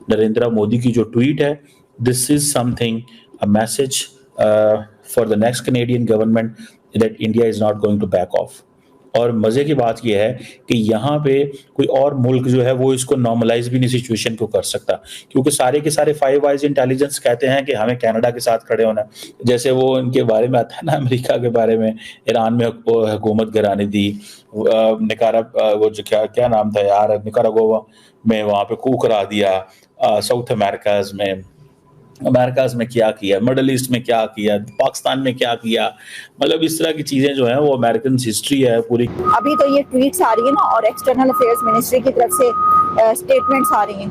नरेंद्र मोदी की जो ट्वीट है, this is something, a message for the next Canadian government that India is not going to back off. और मजे की बात यह है कि यहाँ पे कोई और मुल्क जो है वो इसको नॉर्मलाइज भी नहीं सिचुएशन को कर सकता, क्योंकि सारे के सारे फाइव आइज इंटेलिजेंस कहते हैं कि हमें कनाडा के साथ खड़े होना है। जैसे वो इनके बारे में आता है ना, अमेरिका के बारे में, ईरान में हुकूमत गिराने दी, निकारा वो जो क्या क्या नाम था यार, निकारागुआ में वहाँ पे कू करा दिया, साउथ अमेरिकाज में क्या किया, मिडल ईस्ट में क्या किया, पाकिस्तान में क्या किया, मतलब इस तरह की चीजें जो है वो अमेरिकन हिस्ट्री है पूरी। अभी तो ये ट्वीट्स आ रही है ना, और एक्सटर्नल अफेयर्स मिनिस्ट्री की तरफ से स्टेटमेंट्स आ रही हैं।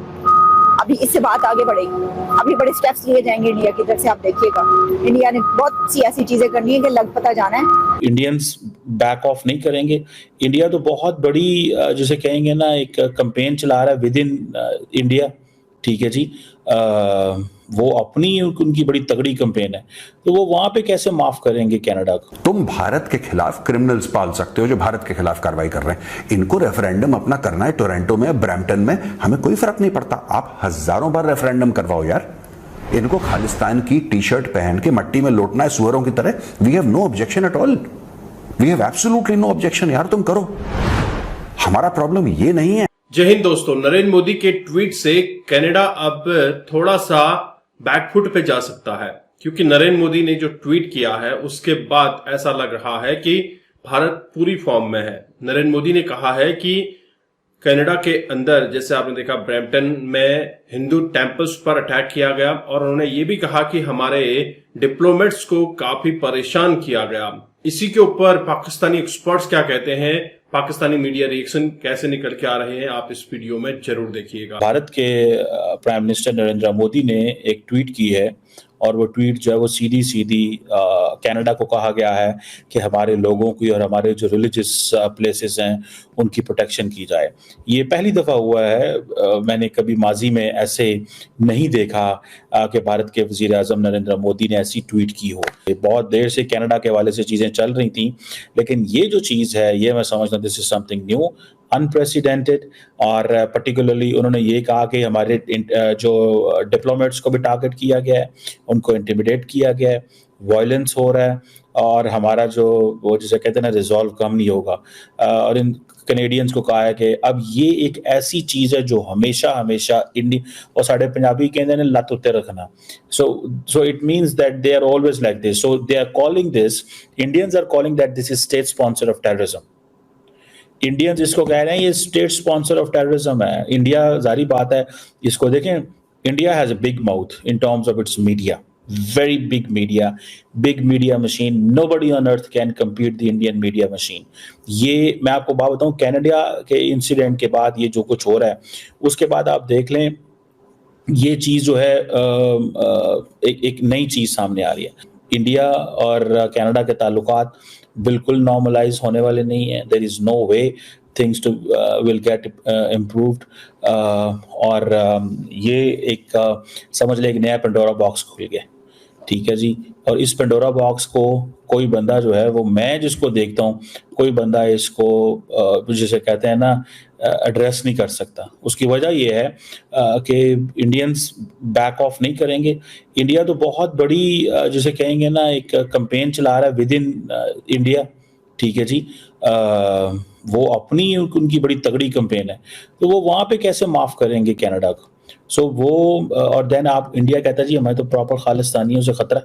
अभी इससे बात आगे बढ़ेगी, अभी बड़े स्टेप्स लिए जाएंगे इंडिया की तरफ से। आप देखिएगा, इंडिया ने बहुत सी ऐसी चीजें करनी है कि लग पता जाना है। इंडियंस बैक ऑफ नहीं करेंगे। इंडिया तो बहुत बड़ी जिसे कहेंगे ना, एक कैंपेन चला रहा है विद इन इंडिया, ठीक है जी। वो अपनी उनकी बड़ी तगड़ी कैंपेन है, तो वो वहां पे कैसे माफ करेंगे कनाडा को। तुम भारत के खिलाफ क्रिमिनल्स पाल सकते हो जो भारत के खिलाफ कार्रवाई कर रहे हैं। इनको रेफरेंडम अपना करना है टोरंटो में, ब्रैम्पटन में, हमें कोई फर्क नहीं पड़ता। आप हजारों बार रेफरेंडम करवाओ यार। इनको खालिस्तान की टी शर्ट पहन के मट्टी में लौटना है सुअरों की तरह। We have no objection at all, we have absolutely no objection. यार तुम करो, हमारा प्रॉब्लम ये नहीं है। जय हिंद दोस्तों, नरेंद्र मोदी के ट्वीट से कनाडा अब थोड़ा सा बैकफुट पे जा सकता है, क्योंकि नरेंद्र मोदी ने जो ट्वीट किया है उसके बाद ऐसा लग रहा है कि भारत पूरी फॉर्म में है। नरेंद्र मोदी ने कहा है कि कनाडा के अंदर, जैसे आपने देखा, ब्रैम्पटन में हिंदू टेम्पल्स पर अटैक किया गया, और उन्होंने ये भी कहा कि हमारे डिप्लोमेट्स को काफी परेशान किया गया। इसी के ऊपर पाकिस्तानी एक्सपर्ट्स क्या कहते हैं, पाकिस्तानी मीडिया रिएक्शन कैसे निकल के आ रहे हैं, आप इस वीडियो में जरूर देखिएगा। भारत के प्राइम मिनिस्टर नरेंद्र मोदी ने एक ट्वीट की है, और वो ट्वीट जो है वो सीधी कनाडा को कहा गया है कि हमारे लोगों की और हमारे जो रिलीजियस प्लेसेस हैं उनकी प्रोटेक्शन की जाए। ये पहली दफ़ा हुआ है, मैंने कभी माजी में ऐसे नहीं देखा कि भारत के वज़ीर आज़म नरेंद्र मोदी ने ऐसी ट्वीट की हो। बहुत देर से कनाडा के हवाले से चीज़ें चल रही थी, लेकिन ये जो चीज़ है ये मैं समझता हूँ this is something new, unprecedented. और पर्टिकुलरली उन्होंने ये कहा कि हमारे जो डिप्लोमेट्स को भी टारगेट किया गया है, उनको इंटिमिडेट किया गया है, वायलेंस हो रहा है, और हमारा जो वो जिसे कहते हैं ना रिजॉल्व कम नहीं होगा। और इन कैनेडियंस को कहा है कि अब ये एक ऐसी चीज़ है जो हमेशा हमेशा इंडिया और साढ़े पंजाबी कहते हैं लत उत्ते रखना। So it means that they are always like this. So they are calling this, Indians are calling that this is state sponsor of terrorism. Indians इसको कह रहे हैं ये स्टेट स्पॉन्सर ऑफ टेररिज्म है। इंडिया, जारी बात है, इसको देखें, India has a big mouth in terms of its media, very big media machine. Nobody on earth can compete the Indian media machine. ये मैं आपको बात बताऊं, कनाडा के इंसिडेंट के बाद ये जो कुछ हो रहा है उसके बाद आप देख लें, ये चीज़ जो है एक नई चीज़ सामने आ रही है। इंडिया और कनाडा के ताल्लुकात बिल्कुल नॉर्मलाइज होने वाले नहीं है। There is no way things to will get improved. और ये एक समझ लें एक नया पेंडोरा बॉक्स खुल गया, ठीक है जी। और इस पेंडोरा बॉक्स को कोई बंदा जो है वो, मैं जिसको देखता हूँ, कोई बंदा इसको जिसे कहते हैं ना एड्रेस नहीं कर सकता। उसकी वजह ये है कि इंडियंस बैक ऑफ नहीं करेंगे। इंडिया तो बहुत बड़ी जिसे कहेंगे ना एक कैंपेन चला रहा है विद इन इंडिया, ठीक है जी। वो अपनी उनकी बड़ी तगड़ी कैंपेन है, तो वो वहाँ पे कैसे माफ़ करेंगे कनाडा को। सो वो और देन आप, इंडिया कहता है जी हमें तो प्रॉपर खालिस्तानियों से ख़तरा,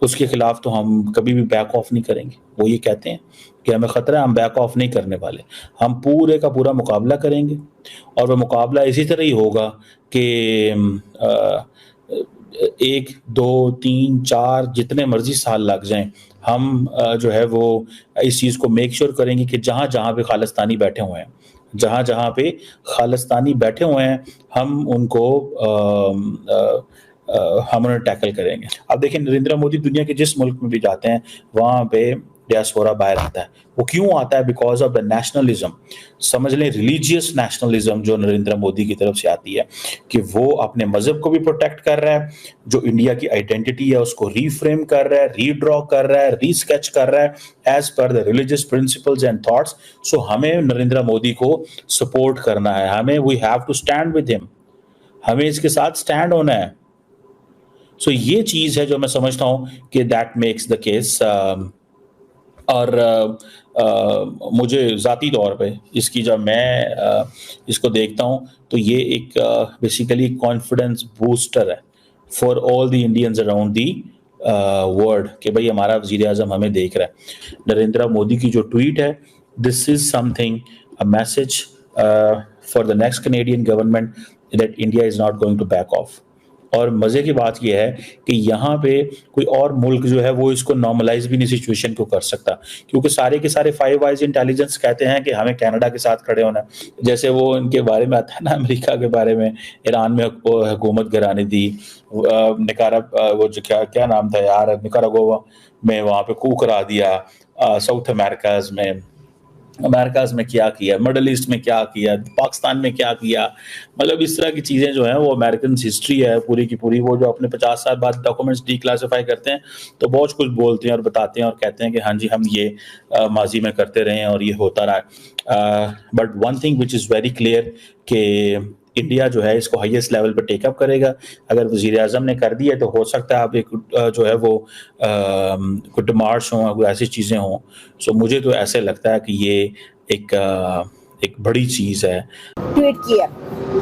उसके खिलाफ तो हम कभी भी बैक ऑफ नहीं करेंगे। वो ये कहते हैं कि हमें ख़तरा है, हम बैक ऑफ नहीं करने वाले, हम पूरे का पूरा मुकाबला करेंगे। और वह मुकाबला इसी तरह ही होगा कि 1, 2, 3, 4 जितने मर्जी साल लग जाएं, हम जो है वो इस चीज़ को मेक श्योर करेंगे कि जहाँ जहाँ पे खालिस्तानी बैठे हुए हैं, जहाँ जहाँ पे खालिस्तानी बैठे हुए हैं, हम उनको हम उन्हें टैकल करेंगे। अब देखिए, नरेंद्र मोदी दुनिया के जिस मुल्क में भी जाते हैं वहाँ पे डियास्पोरा बाहर आता है। वो क्यों आता है? बिकॉज ऑफ द नेशनलिज्म, समझ लें रिलीजियस नेशनलिज्म जो नरेंद्र मोदी की तरफ से आती है, कि वो अपने मजहब को भी प्रोटेक्ट कर रहा है, जो इंडिया की आइडेंटिटी है उसको रीफ्रेम कर रहा है, रीड्रॉ कर रहा है, रीस्केच कर रहा है as per the religious principles and thoughts. So हमें नरेंद्र मोदी को सपोर्ट करना है, हमें we have to stand with him. हमें इसके साथ स्टैंड होना है। सो ये चीज़ है जो मैं समझता हूँ कि दैट मेक्स द केस। और मुझे ज़ाती तौर पे इसकी जब मैं इसको देखता हूँ तो ये एक बेसिकली कॉन्फिडेंस बूस्टर है for all the Indians around the world कि भाई हमारा वज़ीर-ए-आज़म हमें देख रहा है। नरेंद्र मोदी की जो ट्वीट है, this is something, a message for the next Canadian government that India is not going to back off. और मज़े की बात यह है कि यहाँ पे कोई और मुल्क जो है वो इसको नॉर्मलाइज भी नहीं सिचुएशन को कर सकता, क्योंकि सारे के सारे फाइव आइज इंटेलिजेंस कहते हैं कि हमें कनाडा के साथ खड़े होना है। जैसे वो इनके बारे में आता है ना, अमेरिका के बारे में, ईरान में हुकूमत गिराने दी, वो जो क्या नाम था यार, निकारागुआ में वहाँ पे कू करा दिया, साउथ अमेरिकाज में क्या किया, मिडल ईस्ट में क्या किया, पाकिस्तान में क्या किया। मतलब इस तरह की चीज़ें जो हैं वो अमेरिकन हिस्ट्री है पूरी की पूरी। वो जो अपने 50 साल बाद डॉक्यूमेंट्स डिक्लासिफाई करते हैं तो बहुत कुछ बोलते हैं और बताते हैं और कहते हैं कि हाँ जी हम ये माजी में करते रहे हैं और ये होता रहा है। But one thing which is very clear कि इंडिया जो है इसको हाईएस्ट लेवल पर टेकअप करेगा। अगर वज़ीर-ए-आज़म ने कर दिया तो हो सकता है आप एक जो है वो कुछ डिमांड्स हों, कोई ऐसी चीज़ें हों। सो मुझे तो ऐसे लगता है कि ये एक बड़ी चीज़ है। ट्वीट किया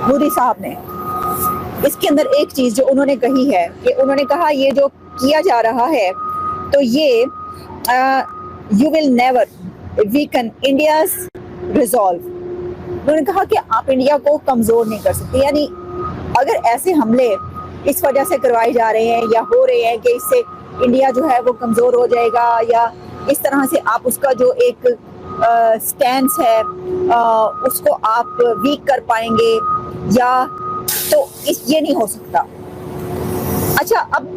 मोदी साहब ने, इसके अंदर एक चीज़ जो उन्होंने कही है कि उन्होंने कहा ये जो किया जा रहा है तो ये you will never weaken India's resolve. उन्होंने कहा कि आप इंडिया को कमज़ोर नहीं कर सकते, यानी अगर ऐसे हमले इस वजह से करवाए जा रहे हैं या हो रहे हैं कि इससे इंडिया जो है वो कमज़ोर हो जाएगा, या इस तरह से आप उसका जो एक स्टैंस है उसको आप वीक कर पाएंगे, या तो ये नहीं हो सकता। अच्छा, अब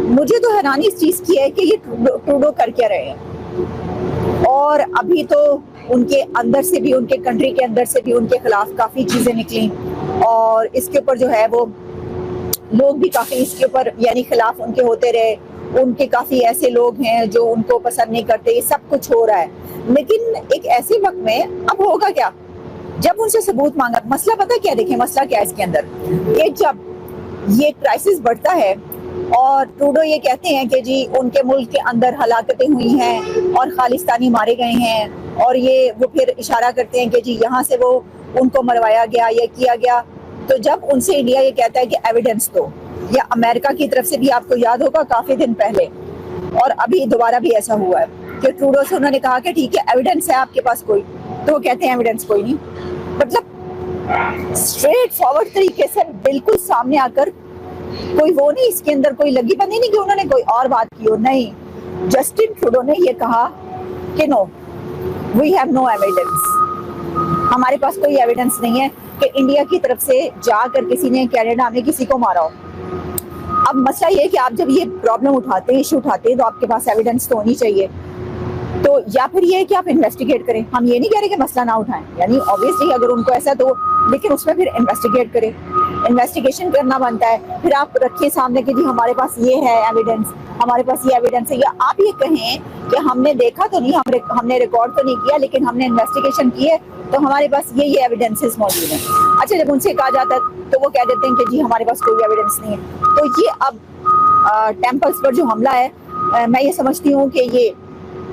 मुझे तो हैरानी इस चीज़ की है कि ये ट्रूडो कर क्या रहे हैं, और अभी तो उनके अंदर से भी, उनके कंट्री के अंदर से भी उनके खिलाफ काफ़ी चीज़ें निकली, और इसके ऊपर जो है वो लोग भी काफ़ी इसके ऊपर यानी खिलाफ उनके होते रहे। उनके काफ़ी ऐसे लोग हैं जो उनको पसंद नहीं करते, ये सब कुछ हो रहा है। लेकिन एक ऐसे वक्त में अब होगा क्या, जब उनसे सबूत मांगा। मसला पता क्या, देखें मसला क्या है इसके अंदर, कि जब ये क्राइसिस बढ़ता है और ट्रूडो ये कहते हैं कि जी उनके मुल्क के अंदर हलाकतें हुई हैं और खालिस्तानी मारे गए हैं, और ये वो फिर इशारा करते हैं कि जी यहाँ से वो उनको मरवाया गया या किया गया। तो जब उनसे इंडिया ये कहता है कि एविडेंस दो, या अमेरिका की तरफ से भी आपको याद होगा काफ़ी दिन पहले, और अभी दोबारा भी ऐसा हुआ है कि ट्रूडो से उन्होंने कहा कि ठीक है एविडेंस है आपके पास कोई, तो वो कहते हैं एविडेंस कोई नहीं। मतलब स्ट्रेट फॉरवर्ड तरीके से बिल्कुल सामने आकर, कोई वो नहीं इसके अंदर कोई लगी बंदी नहीं कि उन्होंने कोई और बात की हो, नहीं। जस्टिन ट्रूडो ने ये कहा कि no, we have no evidence, हमारे पास कोई एविडेंस नहीं है कि इंडिया की तरफ से जाकर किसी ने कनाडा में किसी को मारा हो। अब मसला ये है कि आप जब ये प्रॉब्लम उठाते हैं, इशू उठाते हैं, तो आपके पास एविडेंस तो होनी चाहिए। तो या फिर ये है कि आप इन्वेस्टिगेट करें। हम ये नहीं कह रहे कि मसला ना उठाएं, यानी ऑब्वियसली अगर उनको ऐसा तो, लेकिन उसमें फिर इन्वेस्टिगेट करें, इन्वेस्टिगेशन करना बनता है। फिर आप रखिए सामने कि जी हमारे पास ये है एविडेंस, हमारे पास ये एविडेंस है, या आप ये कहें कि हमने देखा तो नहीं, हमने रिकॉर्ड तो नहीं किया, लेकिन हमने इन्वेस्टिगेशन की है तो हमारे पास ये एविडेंसेस मौजूद हैं। अच्छा, जब उनसे कहा जाता है तो वो कह देते हैं कि जी हमारे पास कोई एविडेंस नहीं है। तो ये अब टेम्पल्स पर जो हमला है, मैं ये समझती हूँ कि ये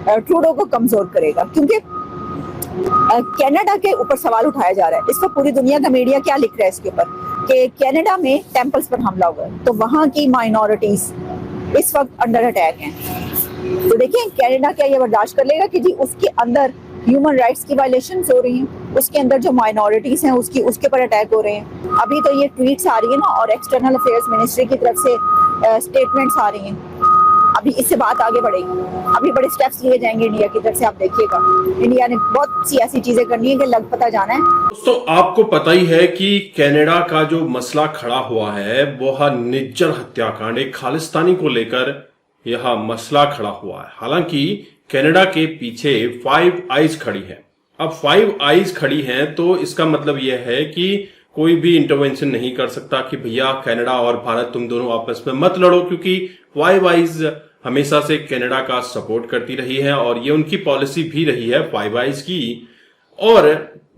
ट्रूडो को कमजोर करेगा, क्योंकि कनाडा के ऊपर सवाल उठाया जा रहा है। इस पर पूरी दुनिया का मीडिया क्या लिख रहा है इसके ऊपर कि कनाडा में टेम्पल्स पर हमला हुआ है, तो वहाँ की माइनॉरिटीज इस वक्त अंडर अटैक हैं। तो देखिए कनाडा क्या ये बर्दाश्त कर लेगा कि जी उसके अंदर ह्यूमन राइट्स की वायलेशंस हो रही हैं, उसके अंदर जो माइनॉरिटीज हैं उसके पर अटैक हो रहे हैं। अभी तो ये ट्वीट्स आ रही है ना, और एक्सटर्नल अफेयर्स मिनिस्ट्री की तरफ से स्टेटमेंट्स आ रही हैं। अभी इससे बात आगे बढ़ेगी, अभी बड़े स्टेप्स लिए जाएंगे इंडिया की तरफ से। आप देखिएगा इंडिया ने बहुत सी ऐसी चीजें करनी है कि लग पता जाना है। दोस्तों, आपको पता ही है कि कनाडा का जो मसला खड़ा हुआ है वह निज्जर हत्याकांड, एक खालिस्तानी को लेकर यह मसला खड़ा हुआ है। हालांकि कनाडा के पीछे 5 आइज खड़ी है। अब 5 आइज खड़ी हैं तो इसका मतलब यह है कि कोई भी इंटरवेंशन नहीं कर सकता कि भैया कनाडा और भारत तुम दोनों आपस में मत लड़ो, क्योंकि 5 आइज हमेशा से कनाडा का सपोर्ट करती रही है और ये उनकी पॉलिसी भी रही है 5 आइज की। और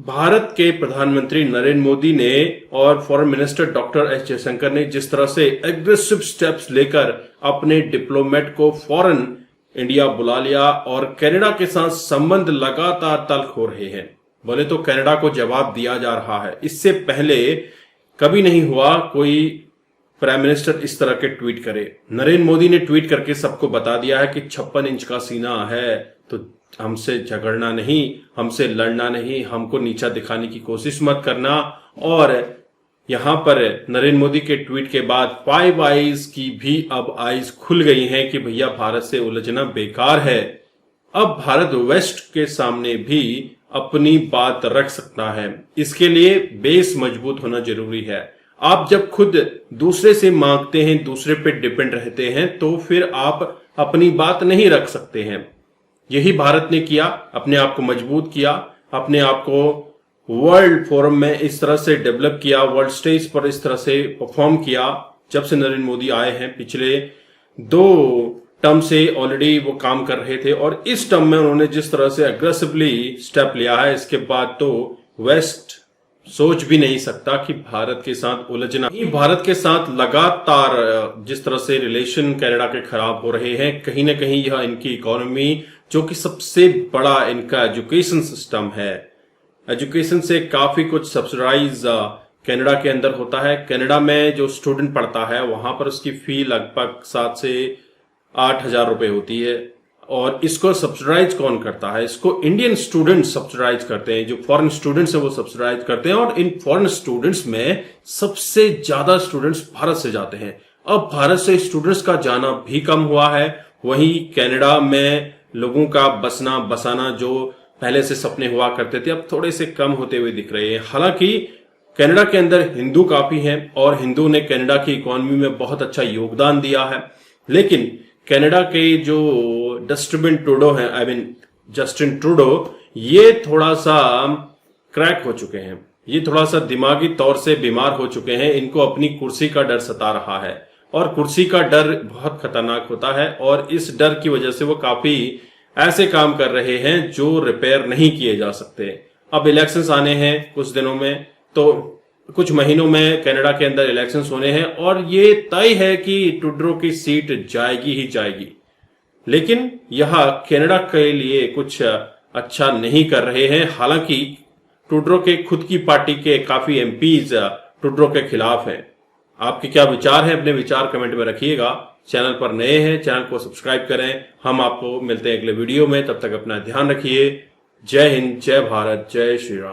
भारत के प्रधानमंत्री नरेंद्र मोदी ने और foreign minister doctor S Jaishankar ने जिस तरह से एग्रेसिव स्टेप्स लेकर अपने डिप्लोमेट को फौरन इंडिया बुला लिया और कनाडा के साथ संबंध लगातार तल्ख हो रहे हैं। बोले तो कनाडा को जवाब दिया जा रहा है। इससे पहले कभी नहीं हुआ कोई प्राइम मिनिस्टर इस तरह के ट्वीट करे। नरेंद्र मोदी ने ट्वीट करके सबको बता दिया है कि 56 इंच का सीना है तो हमसे झगड़ना नहीं, हमसे लड़ना नहीं, हमको नीचा दिखाने की कोशिश मत करना। और यहां पर नरेंद्र मोदी के ट्वीट के बाद फाइव आइज की भी अब आइज खुल गई हैं कि भैया भारत से उलझना बेकार है। अब भारत वेस्ट के सामने भी अपनी बात रख सकता है। इसके लिए बेस मजबूत होना जरूरी है। आप जब खुद दूसरे से मांगते हैं, दूसरे पे डिपेंड रहते हैं, तो फिर आप अपनी बात नहीं रख सकते हैं। यही भारत ने किया, अपने आप को मजबूत किया, अपने आप को वर्ल्ड फोरम में इस तरह से डेवलप किया, वर्ल्ड स्टेज पर इस तरह से परफॉर्म किया। जब से नरेंद्र मोदी आए हैं, पिछले 2 टर्म से ऑलरेडी वो काम कर रहे थे और इस टर्म में उन्होंने जिस तरह से अग्रेसिवली स्टेप लिया है, इसके बाद तो वेस्ट सोच भी नहीं सकता कि भारत के साथ उलझना। भारत के साथ लगातार जिस तरह से रिलेशन कनाडा के खराब हो रहे हैं, कहीं ना कहीं यह इनकी इकोनॉमी, जो कि सबसे बड़ा इनका एजुकेशन सिस्टम है, एजुकेशन से काफी कुछ सब्सिडाइज कनाडा के अंदर होता है। कनाडा में जो स्टूडेंट पढ़ता है वहां पर उसकी फी लगभग 7 से 8 हजार रुपए होती है। और इसको सब्सिडाइज कौन करता है? इसको इंडियन स्टूडेंट्स सब्सिडाइज करते हैं। जो फॉरेन स्टूडेंट्स है वो सब्सिडाइज करते हैं और इन फॉरेन स्टूडेंट्स में सबसे ज्यादा स्टूडेंट्स भारत से जाते हैं। अब भारत से स्टूडेंट्स का जाना भी कम हुआ है। वहीं कनाडा में लोगों का बसना बसाना जो पहले से सपने हुआ करते थे, अब थोड़े से कम होते हुए दिख रहे हैं। हालांकि कनाडा के अंदर हिंदू काफी हैं और हिंदू ने कनाडा की इकोनॉमी में बहुत अच्छा योगदान दिया है। लेकिन कनाडा के जो डस्टबिन ट्रूडो हैं, जस्टिन ट्रूडो, ये थोड़ा सा क्रैक हो चुके हैं। ये थोड़ा सा दिमागी तौर से बीमार हो चुके हैं। इनको अपनी कुर्सी का डर सता रहा है और कुर्सी का डर बहुत खतरनाक होता है और इस डर की वजह से वो काफी ऐसे काम कर रहे हैं जो रिपेयर नहीं किए जा सकते। अब इलेक्शंस आने हैं कुछ दिनों में, तो कुछ महीनों में कनाडा के अंदर इलेक्शंस होने हैं और ये तय है कि ट्रूडो की सीट जाएगी ही जाएगी। लेकिन यह कनाडा के लिए कुछ अच्छा नहीं कर रहे हैं। हालांकि ट्रूडो के खुद की पार्टी के काफी एमपीज ट्रूडो के खिलाफ हैं। आपके क्या विचार हैं? अपने विचार कमेंट में रखिएगा। चैनल पर नए हैं, चैनल को सब्सक्राइब करें। हम आपको मिलते हैं अगले वीडियो में। तब तक अपना ध्यान रखिए। जय हिंद, जय भारत, जय श्री राम।